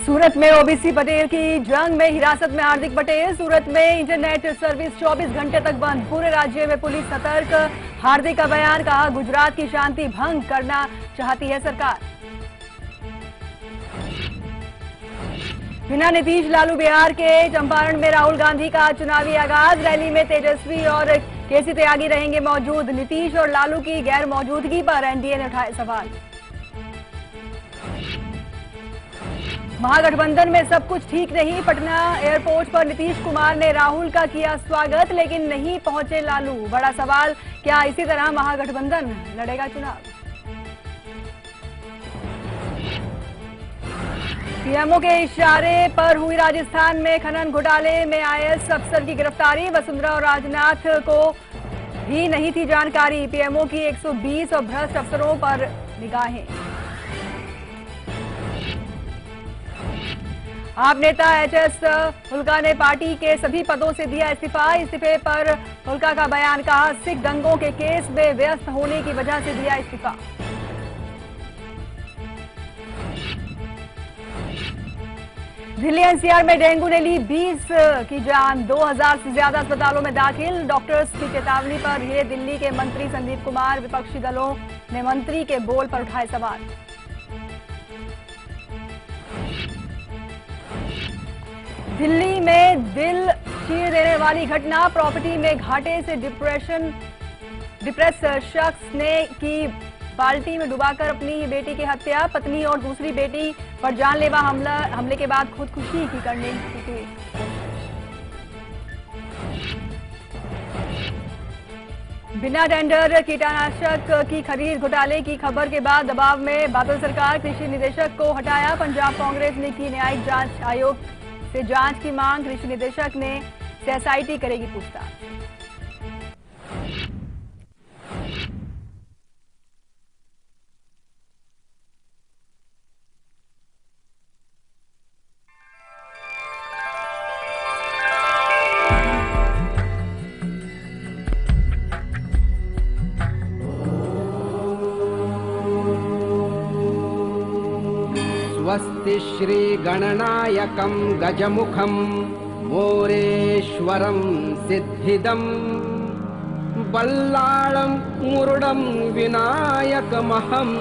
सूरत में ओबीसी पटेल की जंग में हिरासत में हार्दिक पटेल। सूरत में इंटरनेट सर्विस 24 घंटे तक बंद। पूरे राज्य में पुलिस सतर्क। हार्दिक का बयान, कहा गुजरात की शांति भंग करना चाहती है सरकार। बिना नीतीश लालू बिहार के चंपारण में राहुल गांधी का चुनावी आगाज। रैली में तेजस्वी और केसी त्यागी रहेंगे मौजूद। नीतीश और लालू की गैर मौजूदगी पर एनडीए ने उठाए सवाल। महागठबंधन में सब कुछ ठीक नहीं। पटना एयरपोर्ट पर नीतीश कुमार ने राहुल का किया स्वागत, लेकिन नहीं पहुंचे लालू। बड़ा सवाल, क्या इसी तरह महागठबंधन लड़ेगा चुनाव? पीएमओ के इशारे पर हुई राजस्थान में खनन घोटाले में आईएएस अफसर की गिरफ्तारी। वसुंधरा और राजनाथ को भी नहीं थी जानकारी। पीएमओ की 120 और भ्रष्ट अफसरों पर निगाहें। आप नेता एचएस हुल्का ने पार्टी के सभी पदों से दिया इस्तीफा। इस्तीफे पर हुल्का का बयान, कहा सिख दंगों के केस में व्यस्त होने की वजह से दिया इस्तीफा। दिल्ली एनसीआर में डेंगू ने ली 20 की जान। 2000 से ज्यादा अस्पतालों में दाखिल। डॉक्टर्स की चेतावनी पर हिरे दिल्ली के मंत्री संदीप कुमार। विपक्षी दलों ने मंत्री के बोल पर उठाए सवाल। दिल्ली में दिल चीर देने वाली घटना। प्रॉपर्टी में घाटे से डिप्रेस शख्स ने की बाल्टी में डुबाकर अपनी ही बेटी की हत्या। पत्नी और दूसरी बेटी पर जानलेवा हमले के बाद खुदकुशी की करने की हुई। बिना टेंडर कीटनाशक की खरीद घोटाले की खबर के बाद दबाव में बादल सरकार। कृषि निदेशक को हटाया। पंजाब कांग्रेस ने की न्यायिक जांच आयोग से जांच की मांग। कृषि निदेशक ने एसआईटी करेगी पूछताछ। स्वस्ति श्री गणनायकं गजमुखं मोरेश्वरं सिद्धिदं बल्लाळं मुरुडं विनायकमहं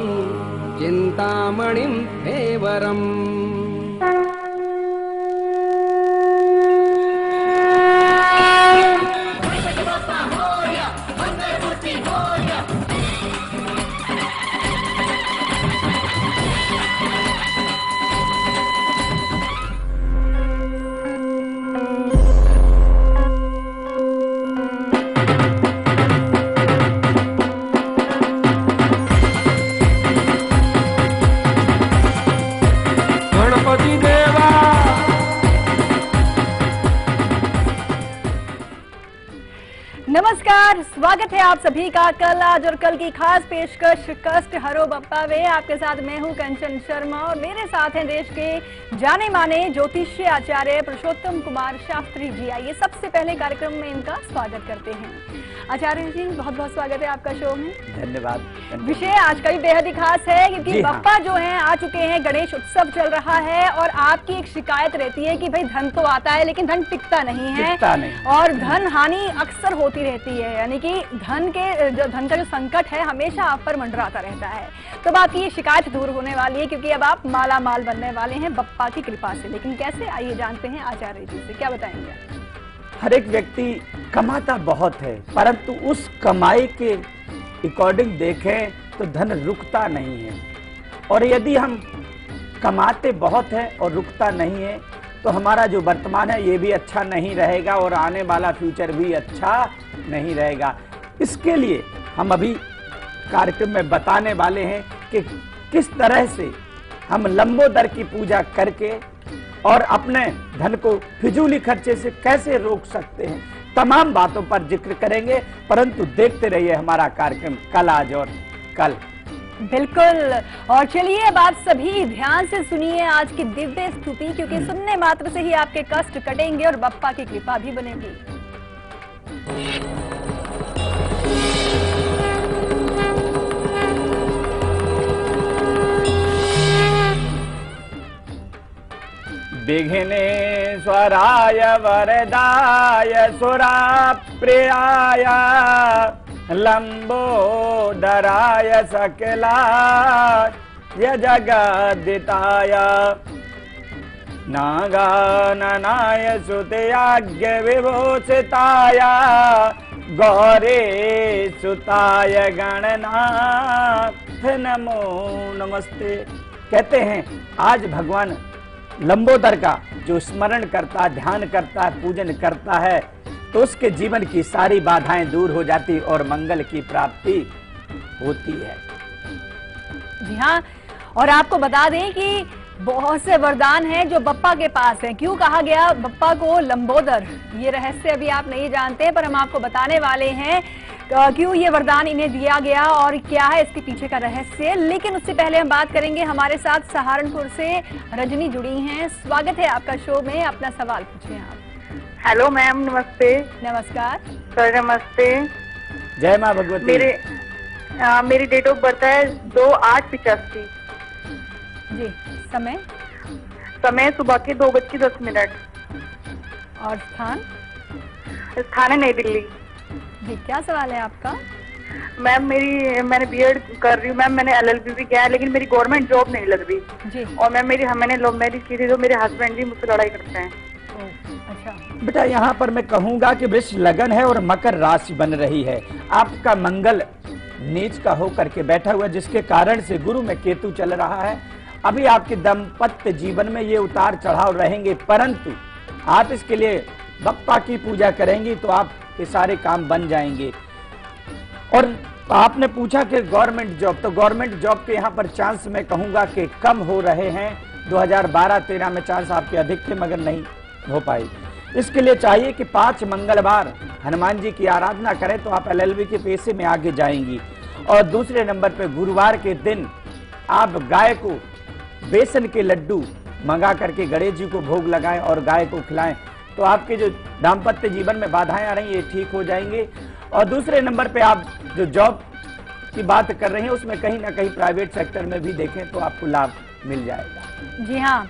चिंतामणिं हेवरम्। नमस्कार, स्वागत है आप सभी का कल आज और कल की खास पेशकश कष्ट हरो बप्पा वे। आपके साथ मैं हूं कंचन शर्मा और मेरे साथ हैं देश के जाने माने ज्योतिषी आचार्य पुरुषोत्तम कुमार शास्त्री जी। आइए सबसे पहले कार्यक्रम में इनका स्वागत करते हैं। आचार्य जी, बहुत बहुत स्वागत है आपका शो में। धन्यवाद। विषय आज का भी बेहद ही खास है क्योंकि बप्पा जो है आ चुके हैं, गणेश उत्सव चल रहा है और आपकी एक शिकायत रहती है कि भाई धन तो आता है लेकिन धन टिकता नहीं है, और धन हानि अक्सर होती रहती है। यानी कि धन का जो संकट है हमेशा आप पर मंडराता रहता है। तो आपकी ये शिकायत दूर होने वाली है क्योंकि अब आप माला माल बनने वाले हैं बप्पा की कृपा से। लेकिन कैसे, आइए जानते हैं आचार्य जी से, क्या बताएंगे? हर एक व्यक्ति कमाता बहुत है, परंतु उस कमाई के अकॉर्डिंग देखें तो धन रुकता नहीं है। और यदि हम कमाते बहुत है और रुकता नहीं है तो हमारा जो वर्तमान है ये भी अच्छा नहीं रहेगा और आने वाला फ्यूचर भी अच्छा नहीं रहेगा। इसके लिए हम अभी कार्यक्रम में बताने वाले हैं कि किस तरह से हम लंबोदर की पूजा करके और अपने धन को फिजूली खर्चे से कैसे रोक सकते हैं, तमाम बातों पर जिक्र करेंगे। परंतु देखते रहिए हमारा कार्यक्रम कल आज और कल। बिल्कुल, और चलिए अब आप सभी ध्यान से सुनिए आज की दिव्य स्तुति, क्योंकि सुनने मात्र से ही आपके कष्ट कटेंगे और बप्पा की कृपा भी बनेगी। विघ्नेश्वराय वरदाय सुराप्रियाय लंबोदराय सकलाय जगद्दिताय नागाननाय सुतयाज्ञ विभूषिताय गौरी सुताय गणनाथ नमो नमस्ते। कहते हैं आज भगवान लंबोदर का जो स्मरण करता, ध्यान करता है, पूजन करता है तो उसके जीवन की सारी बाधाएं दूर हो जाती और मंगल की प्राप्ति होती है। जी हाँ, और आपको बता दें कि बहुत से वरदान हैं जो बप्पा के पास हैं। क्यों कहा गया बप्पा को लंबोदर, ये रहस्य अभी आप नहीं जानते, पर हम आपको बताने वाले हैं क्यों ये वरदान इन्हें दिया गया और क्या है इसके पीछे का रहस्य। लेकिन उससे पहले हम बात करेंगे, हमारे साथ सहारनपुर से रजनी जुड़ी हैं। स्वागत है आपका शो में, अपना सवाल पूछिए आप। हेलो मैम, नमस्ते। नमस्कार सर, नमस्ते। जय माँ भगवती। मेरी डेट ऑफ बर्थ है 2/8/85। जी, समय सुबह के 2:10। और स्थान है नई दिल्ली। जी, क्या सवाल है आपका? मैम मैंने बीएड कर रही हूँ मैम, मैंने एलएलबी भी किया है लेकिन मेरी गवर्नमेंट जॉब नहीं लग रही जी। और मैम मैंने लव मैरिज की थी तो मेरे हस्बैंड जी मुझसे लड़ाई करते हैं। अच्छा बेटा, यहाँ पर मैं कहूंगा कि वृष लगन है और मकर राशि बन रही है। आपका मंगल नीच का होकर के बैठा हुआ, जिसके कारण से गुरु में केतु चल रहा है। अभी आपके दाम्पत्य जीवन में ये उतार चढ़ाव रहेंगे, परंतु आप इसके लिए बप्पा की पूजा करेंगी तो आपके सारे काम बन जाएंगे। और आपने पूछा कि गवर्नमेंट जॉब, तो गवर्नमेंट जॉब के यहाँ पर चांस मैं कहूंगा कि कम हो रहे हैं। 2012-13 में चांस आपके अधिक थे मगर नहीं हो पाई। इसके लिए चाहिए कि 5 मंगलवार हनुमान जी की आराधना करें तो आप एलएलबी के पेशे में आगे जाएंगी। और दूसरे नंबर पे गुरुवार के दिन आप गाय को बेसन के लड्डू मंगा करके गणेश जी को भोग लगाएं और गाय को खिलाएं तो आपके जो दाम्पत्य जीवन में बाधाएं आ रही ये ठीक हो जाएंगे। और दूसरे नंबर पे आप जो जॉब की बात कर रहे हैं उसमें कहीं ना कहीं प्राइवेट सेक्टर में भी देखें तो आपको लाभ मिल जाएगा। जी हाँ,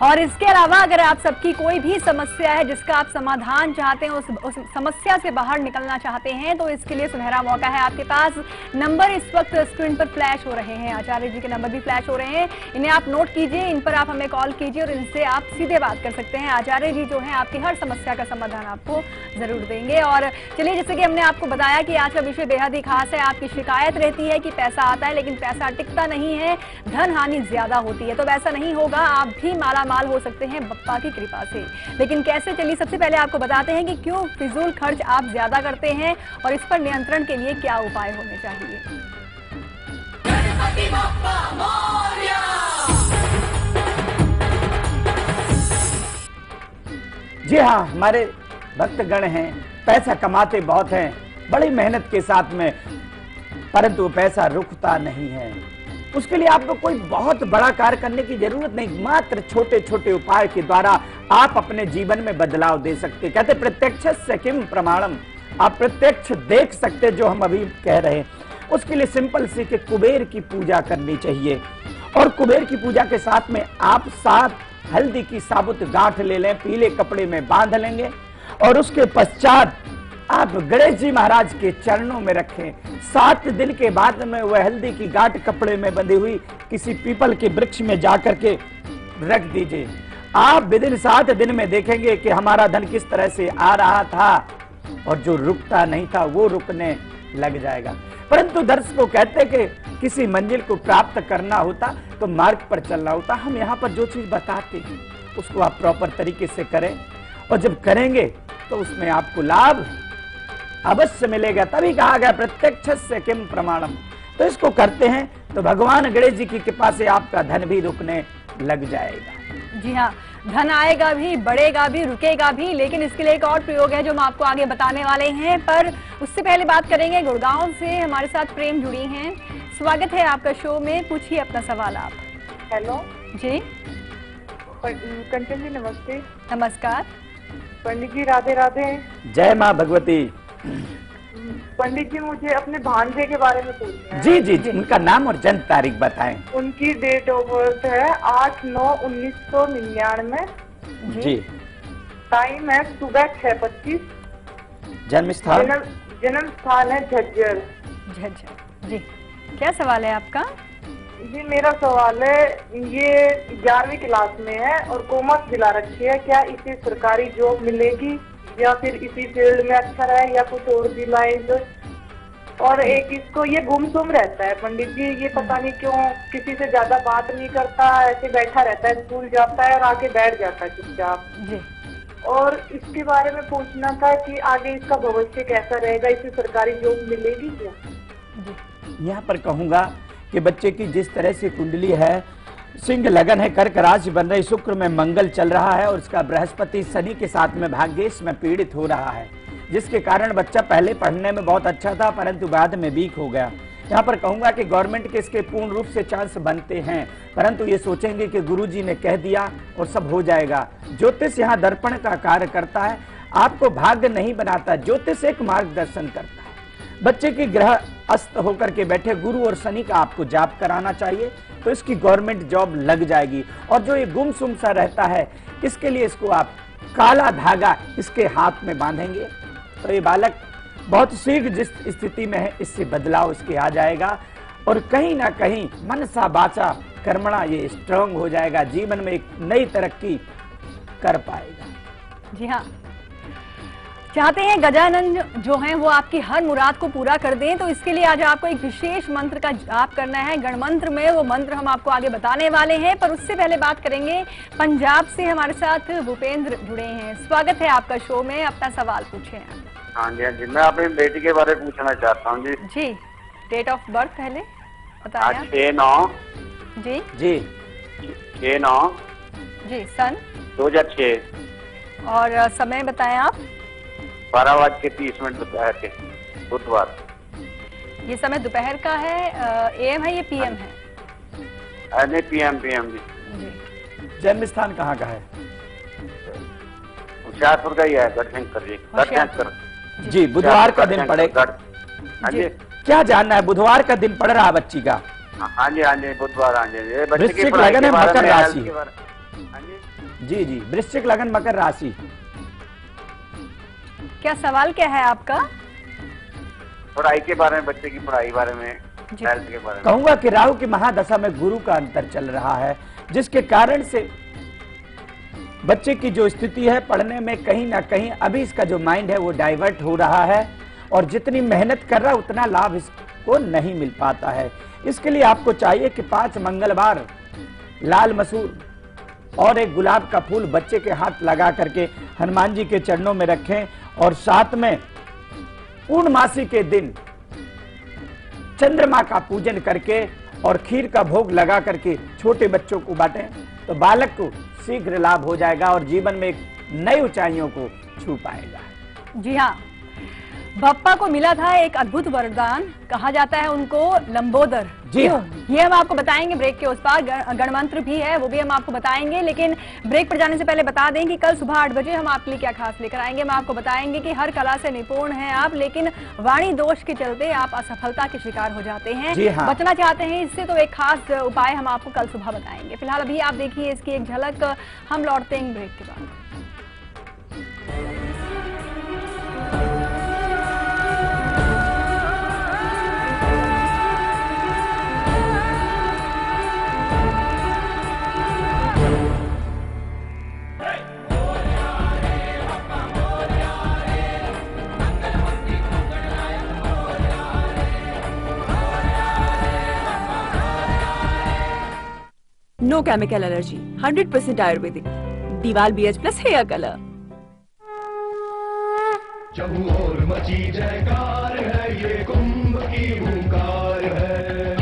और इसके अलावा अगर आप सबकी कोई भी समस्या है जिसका आप समाधान चाहते हैं, उस समस्या से बाहर निकलना चाहते हैं, तो इसके लिए सुनहरा मौका है आपके पास। नंबर इस वक्त स्क्रीन पर फ्लैश हो रहे हैं, आचार्य जी के नंबर भी फ्लैश हो रहे हैं, इन्हें आप नोट कीजिए, इन पर आप हमें कॉल कीजिए और इनसे आप सीधे बात कर सकते हैं। आचार्य जी जो है आपकी हर समस्या का समाधान आपको जरूर देंगे। और चलिए, जैसे कि हमने आपको बताया कि आज का विषय बेहद ही खास है। आपकी शिकायत रहती है कि पैसा आता है लेकिन पैसा टिकता नहीं है, धन हानि ज्यादा होती है, तो वैसा नहीं होगा, आप भी माला माल हो सकते हैं बप्पा की कृपा से। लेकिन कैसे? चलिए सबसे पहले आपको बताते हैं कि क्यों फिजूल खर्च आप ज्यादा करते हैं और इस पर नियंत्रण के लिए क्या उपाय होने चाहिए। गणपति बप्पा मोरया। जी हाँ, हमारे भक्तगण हैं, पैसा कमाते बहुत हैं बड़ी मेहनत के साथ में, परंतु पैसा रुकता नहीं है। उसके लिए आपको कोई बहुत बड़ा कार्य करने की जरूरत नहीं, मात्र छोटे छोटे उपाय के द्वारा आप अपने जीवन में बदलाव दे सकते। कहते प्रत्यक्ष से किम प्रमाणम, आप प्रत्यक्ष देख सकते जो हम अभी कह रहे हैं। उसके लिए सिंपल सी कि कुबेर की पूजा करनी चाहिए। और कुबेर की पूजा के साथ में आप 7 हल्दी की साबुत गांठ ले लें, पीले कपड़े में बांध लेंगे और उसके पश्चात आप गणेश जी महाराज के चरणों में रखें। 7 दिन के बाद में वह हल्दी की गांठ कपड़े में बंधी हुई किसी पीपल के वृक्ष में जाकर के रख दीजिए। आप विदिन 7 दिन में देखेंगे कि हमारा धन किस तरह से आ रहा था और जो रुकता नहीं था वो रुकने लग जाएगा। परंतु दर्शकों कहते कि किसी मंजिल को प्राप्त करना होता तो मार्ग पर चलना होता। हम यहाँ पर जो चीज बताते हैं उसको आप प्रॉपर तरीके से करें और जब करेंगे तो उसमें आपको लाभ अवश्य मिलेगा। तभी कहा गया प्रत्यक्ष से किम प्रमाणम। तो इसको करते हैं तो भगवान गणेश जी की कृपा से आपका धन भी रुकने लग जाएगा। जी हाँ, धन आएगा भी, बढ़ेगा भी, रुकेगा भी। लेकिन इसके लिए एक और प्रयोग है जो हम आपको आगे बताने वाले हैं, पर उससे पहले बात करेंगे गुड़गांव से हमारे साथ प्रेम जुड़ी हैं। स्वागत है आपका शो में, पूछिए अपना सवाल आप। हेलो जी, कंचन जी नमस्ते। नमस्कार पंडित जी, राधे राधे। जय माँ भगवती। पंडित जी, मुझे अपने भांजे के बारे में पूछना है। जी जी जी, उनका नाम और जन्म तारीख बताएं। उनकी डेट ऑफ बर्थ है 8/9/1999 जी। टाइम है सुबह 6:25। जन्म स्थान? जन्म स्थान है झज्जर। झज्जर। जी, क्या सवाल है आपका? जी मेरा सवाल है, ये 11वीं क्लास में है और कॉमर्स दिला रखी है, क्या इसे सरकारी जॉब मिलेगी या फिर इसी फील्ड में अच्छा रहे या कुछ और दिलाए जो? और एक इसको ये गुमसुम रहता है पंडित जी, ये पता नहीं क्यों किसी से ज्यादा बात नहीं करता, ऐसे बैठा रहता है, स्कूल जाता है और आके बैठ जाता है चुपचाप जी। और इसके बारे में पूछना था कि आगे इसका भविष्य कैसा रहेगा, इसे सरकारी जॉब मिलेगी क्या? यहाँ पर कहूँगा कि बच्चे की जिस तरह से कुंडली है, सिंह लगन है, कर्क राशि बन रही, शुक्र में मंगल चल रहा है और उसका बृहस्पति शनि के साथ में भाग्येश में पीड़ित हो रहा है, जिसके कारण बच्चा पहले पढ़ने में बहुत अच्छा था परंतु बाद में वीक हो गया। यहाँ पर कहूंगा कि गवर्नमेंट के इसके पूर्ण रूप से चांस बनते हैं, परंतु ये सोचेंगे कि गुरुजी ने कह दिया और सब हो जाएगा। ज्योतिष यहाँ दर्पण का कार्य करता है, आपको भाग्य नहीं बनाता, ज्योतिष एक मार्गदर्शन करता है। बच्चे की ग्रह अस्त होकर के बैठे, गुरु और शनि का आपको जाप कराना चाहिए तो इसकी गवर्नमेंट जॉब लग जाएगी। और जो ये गुमसुम सा रहता है, इसके लिए इसको आप काला धागा इसके हाथ में बांधेंगे तो ये बालक बहुत शीघ्र जिस स्थिति में है इससे बदलाव इसके आ जाएगा और कहीं ना कहीं मनसा वाचा कर्मणा ये स्ट्रांग हो जाएगा, जीवन में एक नई तरक्की कर पाएगा। जी हाँ, चाहते हैं गजानन जो हैं वो आपकी हर मुराद को पूरा कर दें, तो इसके लिए आज आपको एक विशेष मंत्र का जाप करना है। गणमंत्र में वो मंत्र हम आपको आगे बताने वाले हैं, पर उससे पहले बात करेंगे पंजाब से हमारे साथ भूपेंद्र जुड़े हैं। स्वागत है आपका शो में, अपना सवाल पूछे। हाँ जी, मैं अपनी बेटी के बारे में पूछना चाहता हूँ जी। जी, डेट ऑफ बर्थ पहले बताया। 6/9 जी जी 6/9 जी, सन 2006 और समय बताएं आप। 12:30 दोपहर के, बुधवार। ये समय दोपहर का है, एएम है ये पीएम है? नहीं, पीएम जी। जन्म स्थान कहाँ का है? होशियारपुर का ही है, गढ़शंकर जी। गढ़शंकर जी, बुधवार का दिन पड़ेगा। हाँ जी, क्या जानना है? बुधवार का दिन पड़ रहा है बच्ची का। हाँ जी, बुधवार। हाँ जी, वृश्चिक लगन है, मकर राशि। हाँ जी जी, वृश्चिक लगन मकर राशि। क्या सवाल क्या है आपका? पढ़ाई के बारे में, बच्चे की पढ़ाई बारे में, हेल्थ के बारे में। कहूंगा कि राहु की महादशा में गुरु का अंतर चल रहा है, जिसके कारण से बच्चे की जो स्थिति है पढ़ने में कहीं ना कहीं अभी इसका जो माइंड है वो डाइवर्ट हो रहा है और जितनी मेहनत कर रहा है उतना लाभ इसको नहीं मिल पाता है। इसके लिए आपको चाहिए कि 5 मंगलवार लाल मसूर और एक गुलाब का फूल बच्चे के हाथ लगा करके हनुमान जी के चरणों में रखें और साथ में पूर्णमासी के दिन चंद्रमा का पूजन करके और खीर का भोग लगा करके छोटे बच्चों को बांटें तो बालक को शीघ्र लाभ हो जाएगा और जीवन में एक नई ऊंचाइयों को छू पाएगा। जी हाँ, बप्पा को मिला था एक अद्भुत वरदान, कहा जाता है उनको लंबोदर। जी हाँ, ये हम आपको बताएंगे ब्रेक के उस पार। गणमंत्र भी है, वो भी हम आपको बताएंगे, लेकिन ब्रेक पर जाने से पहले बता दें कि कल सुबह 8 बजे हम आपके लिए क्या खास लेकर आएंगे। मैं आपको बताएंगे कि हर कला से निपुण हैं आप, लेकिन वाणी दोष के चलते आप असफलता के शिकार हो जाते हैं। जी हाँ। बचना चाहते हैं इससे तो एक खास उपाय हम आपको कल सुबह बताएंगे। फिलहाल अभी आप देखिए इसकी एक झलक, हम लौटते हैं ब्रेक के बाद। नो केमिकल एलर्जी, 100% आयुर्वेदिक, दीवाल BH प्लस हेयर कलर। जब और मची जयकार है, ये कुंभ की हुंकार है।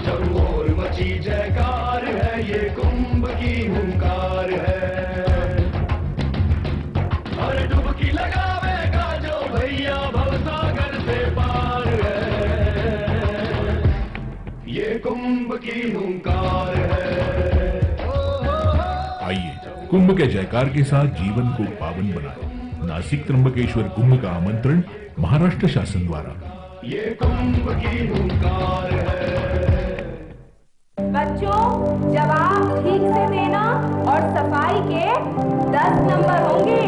जब और मची जयकार है, ये कुंभ की हुंकार है। हर डुबकी लगावेगा जो भैया भवसागर से पार है। ये कुंभ की हुंकार है। आइए कुंभ के जयकार के साथ जीवन को पावन बनाएं। नासिक त्र्यंबकेश्वर कुंभ का आमंत्रण महाराष्ट्र शासन द्वारा। ये कुंभ की हुंकार है। बच्चों, जवाब ठीक से देना और सफाई के 10 नंबर होंगे।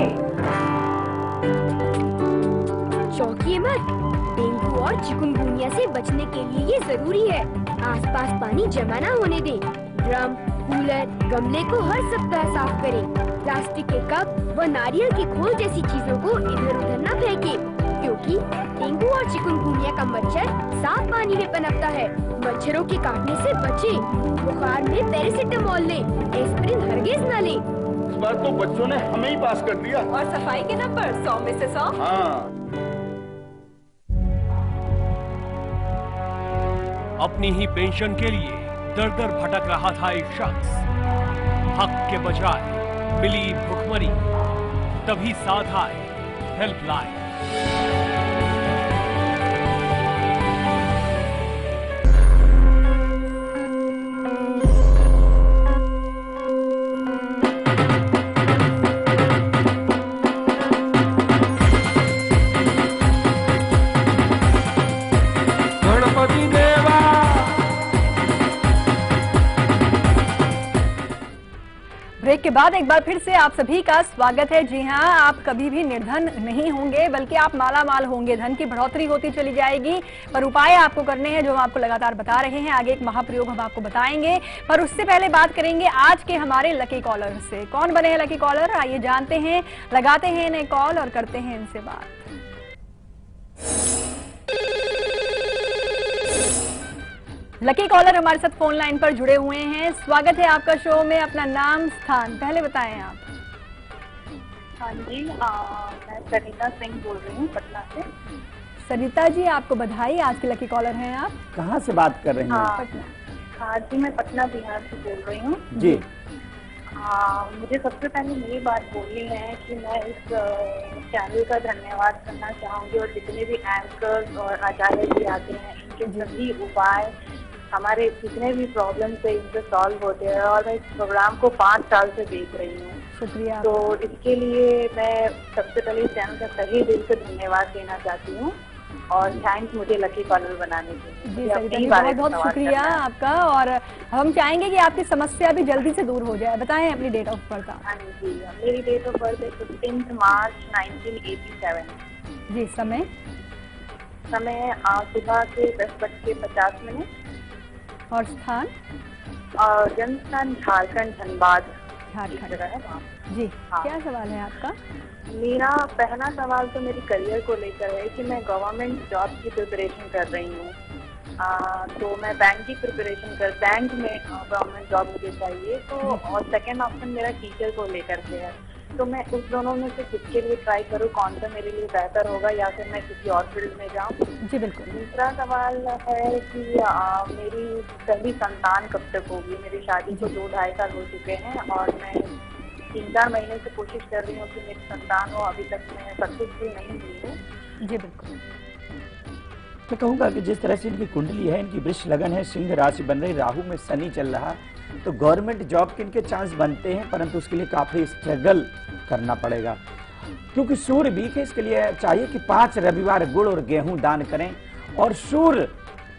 चौंकिए मत, डेंगू और चिकुनगुनिया से बचने के लिए ये जरूरी है। आसपास पानी जमा ना होने दें। ड्रम, कूलर, गमले को हर सप्ताह साफ करें। प्लास्टिक के कप व नारियल की खोल जैसी चीजों को इधर उधर न फेंकें, क्योंकि डेंगू और चिकुनगुनिया का मच्छर साफ पानी में पनपता है। मच्छरों के काटने से बचें। बुखार में पैरासिटामोल लें, एस्पिरिन हरगिज न लें। इस बार तो बच्चों ने हमें ही पास कर दिया। और सफाई के नंबर 100 में से 100। हाँ। अपनी ही पेंशन के लिए दर दर भटक रहा था एक शख्स। हक के बजाय मिली भुखमरी, तभी साथ आए हेल्पलाइन। गणपति देवा। ब्रेक के बाद एक बार फिर से आप सभी का स्वागत है। जी हाँ, आप कभी भी निर्धन नहीं होंगे, बल्कि आप माला माल होंगे। धन की बढ़ोतरी होती चली जाएगी, पर उपाय आपको करने हैं जो हम आपको लगातार बता रहे हैं। आगे एक महाप्रयोग हम आपको बताएंगे, पर उससे पहले बात करेंगे आज के हमारे लकी कॉलर से। कौन बने हैं लकी कॉलर, आइए जानते हैं। लगाते हैं इन्हें कॉल और करते हैं इनसे बात। लकी कॉलर हमारे साथ फोन लाइन पर जुड़े हुए हैं। स्वागत है आपका शो में। अपना नाम, स्थान पहले बताएं आप। हाँ जी, मैं सरिता सिंह बोल रही हूँ पटना से। सरिता जी, आपको बधाई, आज के लकी कॉलर हैं आप। कहाँ से बात कर रही हैं? पटना। हाँ जी, मैं पटना बिहार से बोल रही हूँ जी। मुझे सबसे पहले यही बात बोलनी है कि मैं इस चैनल का धन्यवाद करना चाहूँगी, और जितने भी एंकर्स और आचार्य जी आते हैं, इनके सभी उपाय हमारे जितने भी प्रॉब्लम्स है इनसे सॉल्व होते हैं। और मैं इस प्रोग्राम को 5 साल से देख रही हूँ। शुक्रिया। तो इसके लिए मैं सबसे पहले इस चैनल का तहे दिल से धन्यवाद देना चाहती हूँ, और थैंक्स मुझे लकी कॉलर बनाने के लिए। जी सरिता जी, बहुत बहुत शुक्रिया आपका। और हम चाहेंगे कि आपकी समस्या भी जल्दी से दूर हो जाए। बताएं अपनी डेट ऑफ बर्थ। हाँ जी, मेरी डेट ऑफ बर्थ है 15 मार्च 1987। जी, समय सुबह के 10:50। और स्थान? और जन्म स्थान झारखंड, धनबाद झारखंड है वहाँ। जी। हाँ। क्या सवाल है आपका? मेरा पहला सवाल तो मेरी करियर को लेकर है कि मैं गवर्नमेंट जॉब की प्रिपरेशन कर रही हूँ। तो मैं बैंक की प्रिपरेशन बैंक में गवर्नमेंट जॉब मुझे चाहिए। तो और सेकंड ऑप्शन मेरा टीचर को लेकर के है। तो मैं उस दोनों में से किसके लिए ट्राई करूँ, कौन सा मेरे लिए बेहतर होगा, या फिर मैं किसी और फील्ड में जाऊँ? जी बिल्कुल। दूसरा सवाल है कि मेरी पहली संतान कब तक होगी? मेरी शादी को 2-2.5 साल हो चुके हैं, और मैं 3-4 महीने से कोशिश कर रही हूँ कि मेरी संतान हो। अभी तक मैं सक्सेसफुल नहीं हुई हूँ। जी बिल्कुल। मैं कहूँगा कि जिस तरह से इनकी कुंडली है, इनकी वृष लगन है, सिंह राशि बन रही, राहु में शनि चल रहा, तो गवर्नमेंट जॉब के इनके चांस बनते हैं, परंतु उसके लिए काफी स्ट्रगल करना पड़ेगा, क्योंकि सूर्य वीक है। इसके लिए चाहिए कि 5 रविवार गुड़ और गेहूं दान करें और सूर्य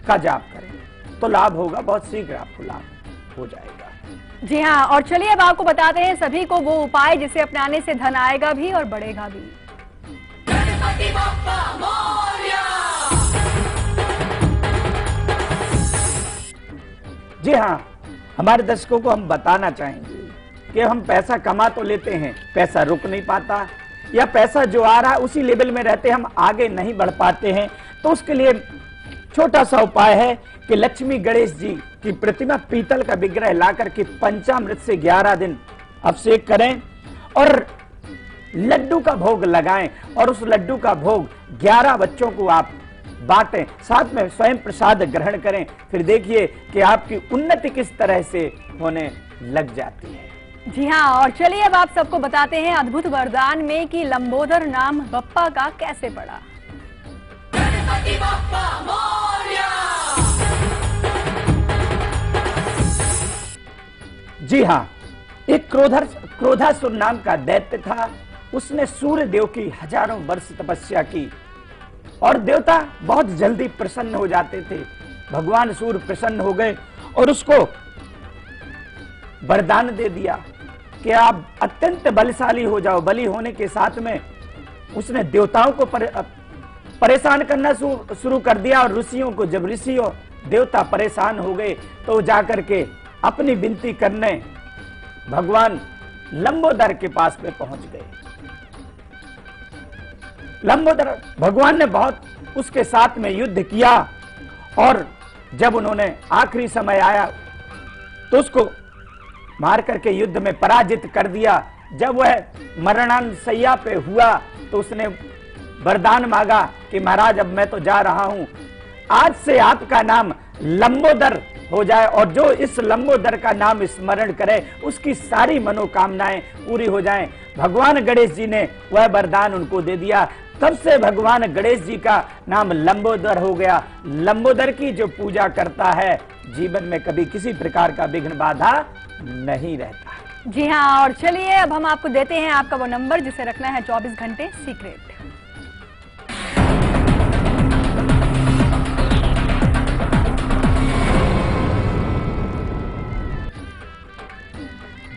का जाप करें, तो लाभ होगा, बहुत शीघ्र आपको लाभ हो जाएगा। जी हाँ, और चलिए अब आपको बताते हैं सभी को वो उपाय जिसे अपनाने से धन आएगा भी और बढ़ेगा भी। जी हाँ, हमारे दर्शकों को हम बताना चाहेंगे कि हम पैसा कमा तो लेते हैं, पैसा रुक नहीं पाता, या पैसा जो आ रहा है उसी लेवल में रहते हम आगे नहीं बढ़ पाते हैं। तो उसके लिए छोटा सा उपाय है कि लक्ष्मी गणेश जी की प्रतिमा, पीतल का विग्रह लाकर के पंचामृत से 11 दिन अभिषेक करें और लड्डू का भोग लगाएं, और उस लड्डू का भोग 11 बच्चों को आप बांटें, साथ में स्वयं प्रसाद ग्रहण करें। फिर देखिए कि आपकी उन्नति किस तरह से होने लग जाती है। जी हाँ, और चलिए अब आप सबको बताते हैं अद्भुत वरदान में कि लंबोदर नाम बप्पा का कैसे पड़ा। जी हाँ, एक क्रोधासुर नाम का दैत्य था। उसने सूर्य देव की हजारों वर्ष तपस्या की, और देवता बहुत जल्दी प्रसन्न हो जाते थे। भगवान सूर्य प्रसन्न हो गए और उसको वरदान दे दिया कि आप अत्यंत बलशाली हो जाओ। बली होने के साथ में उसने देवताओं को परेशान करना शुरू कर दिया, और ऋषियों को, जब ऋषि और देवता परेशान हो गए तो जाकर के अपनी विनती करने भगवान लंबोदर के पास में पहुंच गए। लंबोदर भगवान ने बहुत उसके साथ में युद्ध किया, और जब उन्होंने आखिरी समय आया तो उसको मार करके युद्ध में पराजित कर दिया। जब वह मरणानशैया पे हुआ तो उसने वरदान मांगा कि महाराज, अब मैं तो जा रहा हूं, आज से आपका नाम लंबोदर हो जाए, और जो इस लंबोदर का नाम स्मरण करे उसकी सारी मनोकामनाएं पूरी हो जाएं। भगवान गणेश जी ने वह वरदान उनको दे दिया। तब से भगवान गणेश जी का नाम लंबोदर हो गया। लंबोदर की जो पूजा करता है, जीवन में कभी किसी प्रकार का विघ्न बाधा नहीं रहता। जी हाँ, और चलिए अब हम आपको देते हैं आपका वो नंबर जिसे रखना है 24 घंटे सीक्रेट।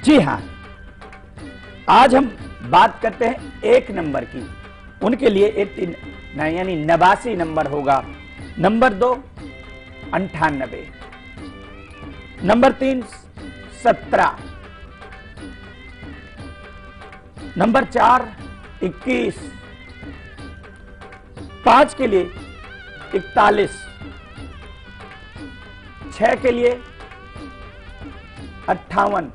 जी हाँ, आज हम बात करते हैं 1 नंबर की। उनके लिए यानी 89 नंबर होगा। नंबर 2 98, नंबर 3 17, नंबर 4 21, 5 के लिए 41, 6 के लिए 58,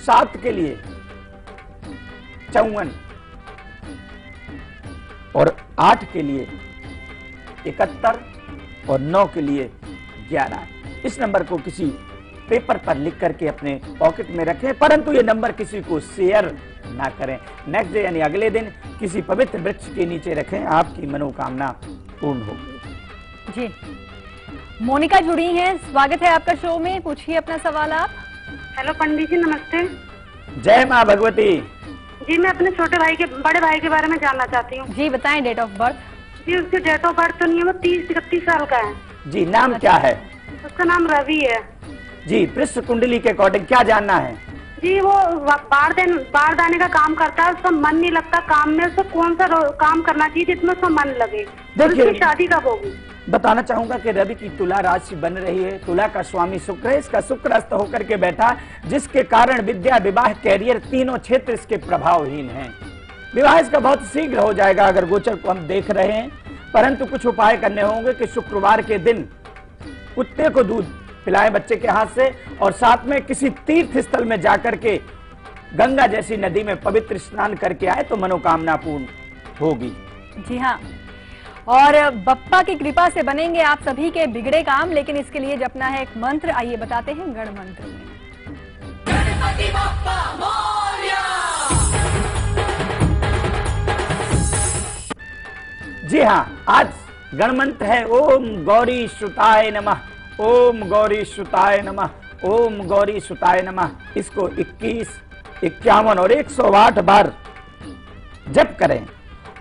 7 के लिए 54 और 8 के लिए 71 और 9 के लिए 11। इस नंबर को किसी पेपर पर लिख करके अपने पॉकेट में रखें, परंतु ये नंबर किसी को शेयर ना करें। नेक्स्ट डे यानी अगले दिन किसी पवित्र वृक्ष के नीचे रखें, आपकी मनोकामना पूर्ण होगी। जी, मोनिका जुड़ी हैं, स्वागत है आपका शो में, पूछिए अपना सवाल आप। हेलो पंडित जी, नमस्ते। जय माँ भगवती। जी, मैं अपने छोटे भाई के, बड़े भाई के बारे में जानना चाहती हूँ। जी बताएं, डेट ऑफ बर्थ। जी, उसकी डेट ऑफ बर्थ तो नहीं है, वो 30-31 साल का है। जी, नाम क्या है? उसका नाम रवि है। जी, पृष्ठ कुंडली के अकॉर्डिंग क्या जानना है? जी, वो बारदाने का काम करता है, उसका मन नहीं लगता काम में। उसको कौन सा काम करना चाहिए जिसमें उसका मन लगे? देखिए, उसकी शादी कब होगी? बताना चाहूंगा कि रवि की तुला राशि बन रही है। तुला का स्वामी शुक्र है, इसका शुक्र अस्त होकर के बैठा, जिसके कारण विद्या, विवाह, कैरियर तीनों क्षेत्र इसके प्रभावहीन हैं। विवाह इसका बहुत शीघ्र हो जाएगा अगर गोचर को हम देख रहे हैं, परंतु कुछ उपाय करने होंगे कि शुक्रवार के दिन कुत्ते को दूध पिलाएं बच्चे के हाथ से, और साथ में किसी तीर्थ स्थल में जाकर के गंगा जैसी नदी में पवित्र स्नान करके आए तो मनोकामना पूर्ण होगी। जी हाँ, और बप्पा की कृपा से बनेंगे आप सभी के बिगड़े काम, लेकिन इसके लिए जपना है एक मंत्र। आइए बताते हैं गण मंत्र में। गणपति बप्पा मोरया। जी हाँ, आज गण मंत्र है ओम गौरी सुताय नमः, ओम गौरी सुताय नमः, ओम गौरी सुताय नमः। इसको 21, 51 और 108 बार जप करें।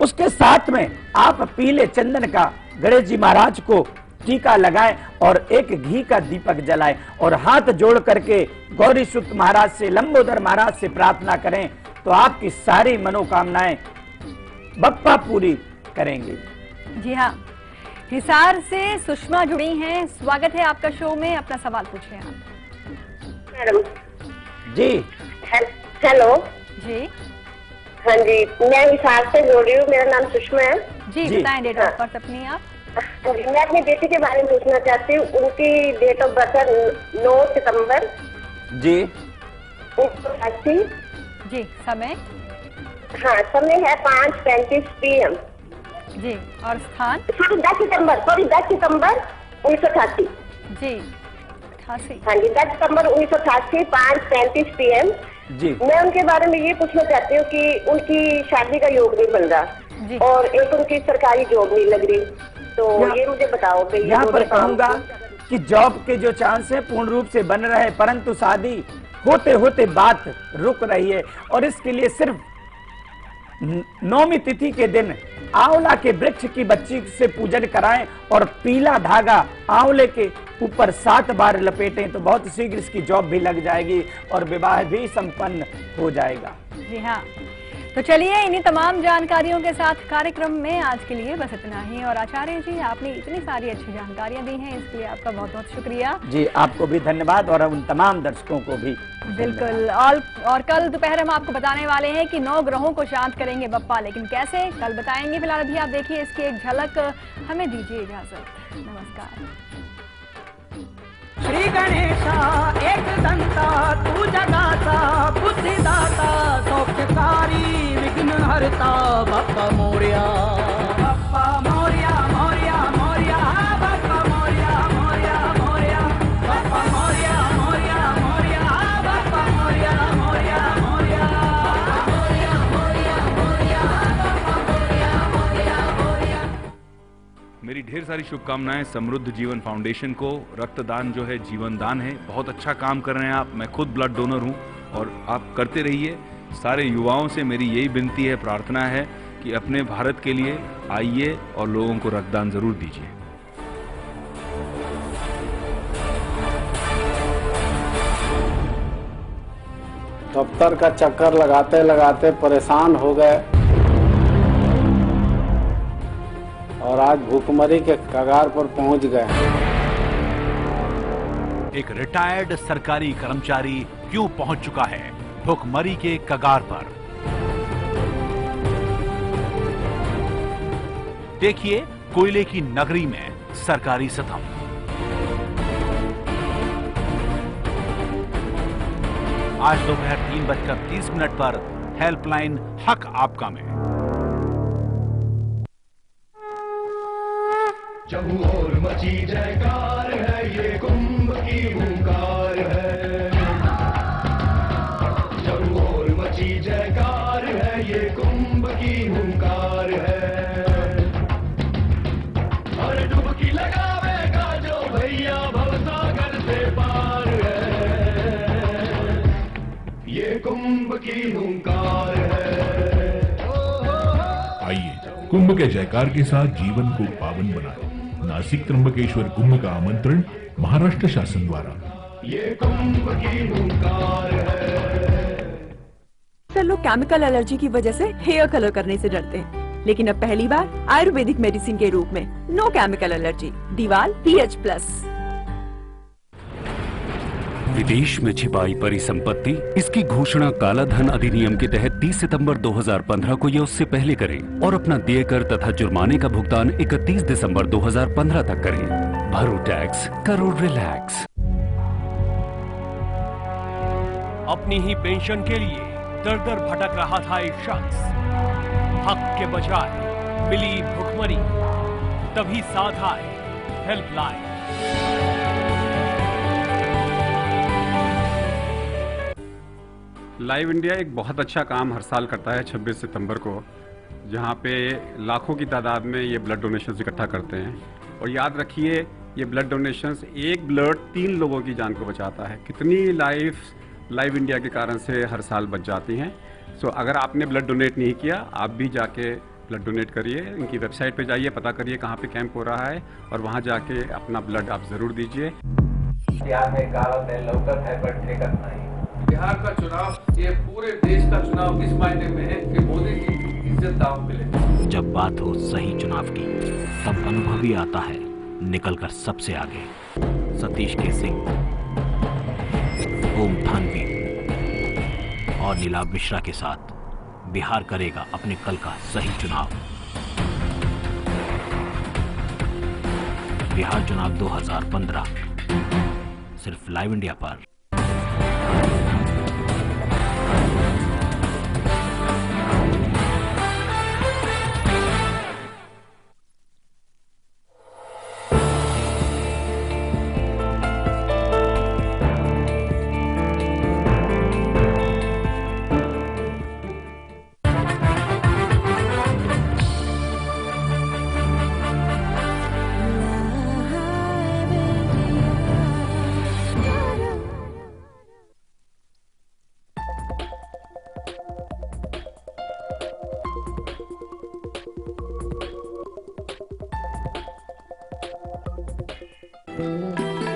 उसके साथ में आप पीले चंदन का गणेश जी महाराज को टीका लगाएं और एक घी का दीपक जलाएं, और हाथ जोड़ करके गौरी सुत महाराज से, लंबोदर महाराज से प्रार्थना करें तो आपकी सारी मनोकामनाएं बप्पा पूरी करेंगे। जी हाँ, हिसार से सुषमा जुड़ी हैं, स्वागत है आपका शो में, अपना सवाल पूछिए आप। मैडम जी। हेलो जी। हाँ जी, मैं हिसार से बोल रही हूँ, मेरा नाम सुषमा है। जी, बताएं डेट ऑफ बर्थ अपनी आप। मैं अपनी बेटी के बारे में पूछना चाहती हूँ। उनकी डेट ऑफ बर्थ है 9 सितंबर। जी। 1980। जी, समय? हाँ, समय है 5:35 PM। जी, और स्थान? 10 सितंबर 1988। जी, 88। हाँ जी, 10 सितंबर 1988, 5:35 PM। जी। मैं उनके बारे में ये पूछना चाहती हूँ कि उनकी शादी का योग नहीं बन रहा, और एक उनकी सरकारी जॉब नहीं लग रही, तो ये मुझे बताओ कि यहाँ पर कहूंगा कि जॉब के जो चांस है पूर्ण रूप से बन रहे हैं, परंतु शादी होते होते बात रुक रही है, और इसके लिए सिर्फ 9वीं तिथि के दिन आंवला के वृक्ष की बच्ची से पूजन कराएं और पीला धागा आंवले के ऊपर 7 बार लपेटें तो बहुत शीघ्र इसकी जॉब भी लग जाएगी और विवाह भी संपन्न हो जाएगा। जी हाँ, तो चलिए इन्हीं तमाम जानकारियों के साथ कार्यक्रम में आज के लिए बस इतना ही। और आचार्य जी, आपने इतनी सारी अच्छी जानकारियां दी हैं, इसके लिए आपका बहुत बहुत शुक्रिया। जी, आपको भी धन्यवाद और उन तमाम दर्शकों को भी बिल्कुल। और कल दोपहर हम आपको बताने वाले हैं कि 9 ग्रहों को शांत करेंगे बप्पा, लेकिन कैसे, कल बताएंगे। फिलहाल अभी आप देखिए इसकी एक झलक, हमें दीजिए इजाजत। नमस्कार। श्री गणेशा एक दंता तू जगाता बुद्धिदाता सौख्यकारी विघ्न हरता बप्पा मोरया, बप्पा मोरया मोरया मोरया, बप्पा मोरया मोरया मोरया, बप्पा मोरया मोरया मोरया, बप्पा मोरया मोरया मोरया, मोरया मोरया मोरया, बप्पा मोरया मोरया मोरया। मेरी ढेर सारी शुभकामनाएं समृद्ध जीवन फाउंडेशन को। रक्तदान जो है जीवन दान है, बहुत अच्छा काम कर रहे हैं आप। मैं खुद ब्लड डोनर हूं और आप करते रहिए। सारे युवाओं से मेरी यही विनती है, प्रार्थना है कि अपने भारत के लिए आइए और लोगों को रक्तदान जरूर दीजिए। दफ्तर का चक्कर लगाते लगाते परेशान हो गए और आज भूखमरी के कगार पर पहुंच गए। एक रिटायर्ड सरकारी कर्मचारी क्यों पहुंच चुका है भूखमरी के कगार पर? देखिए कोयले की नगरी में सरकारी सितम। आज दोपहर 3:30 पर हेल्पलाइन हक आपका में। चहु और मची जयकार है, ये कुंभ की हुंकार है। चहु और मची जयकार है, ये कुंभ की हुंकार है। और डुबकी लगावेगा जो भैया भवसागर से पार है, ये कुंभ की हुंकार है। आइए कुंभ के जयकार के साथ जीवन को पावन बनाएं। नासिक त्र्यंबकेश्वर कुंभ का आमंत्रण महाराष्ट्र शासन द्वारा। ये कुंभ की हुंकार है। सर, लोग केमिकल एलर्जी की वजह से हेयर कलर करने से डरते हैं, लेकिन अब पहली बार आयुर्वेदिक मेडिसिन के रूप में नो केमिकल एलर्जी दीवाल PH+। विदेश में छिपाई परिसंपत्ति, इसकी घोषणा काला धन अधिनियम के तहत 30 सितंबर 2015 को या उससे पहले करें और अपना देय कर तथा जुर्माने का भुगतान 31 दिसंबर 2015 तक करें। भरो टैक्स, करो रिलैक्स। अपनी ही पेंशन के लिए दर दर भटक रहा था एक शख्स। हक के बजाय मिली भुखमरी, तभी साथ आए हेल्पलाइन। लाइव इंडिया एक बहुत अच्छा काम हर साल करता है 26 सितंबर को, जहां पे लाखों की तादाद में ये ब्लड डोनेशंस इकट्ठा करते हैं। और याद रखिए, ये ब्लड डोनेशंस, एक ब्लड 3 लोगों की जान को बचाता है। कितनी लाइव इंडिया के कारण से हर साल बच जाती हैं। सो अगर आपने ब्लड डोनेट नहीं किया, आप भी जाके ब्लड डोनेट करिए। इनकी वेबसाइट पे जाइए, पता करिए कहाँ पे कैंप हो रहा है और वहाँ जाके अपना ब्लड आप जरूर दीजिए। बिहार का चुनाव ये पूरे देश का चुनाव इस मायने में है कि मोदी जी की इज्जत दांव पे ले। जब बात हो सही चुनाव की, तब अनुभवी आता है निकलकर सबसे आगे। सतीश के सिंह, ओम थानवी और नीलाभ मिश्रा के साथ बिहार करेगा अपने कल का सही चुनाव। बिहार चुनाव 2015 सिर्फ लाइव इंडिया पर।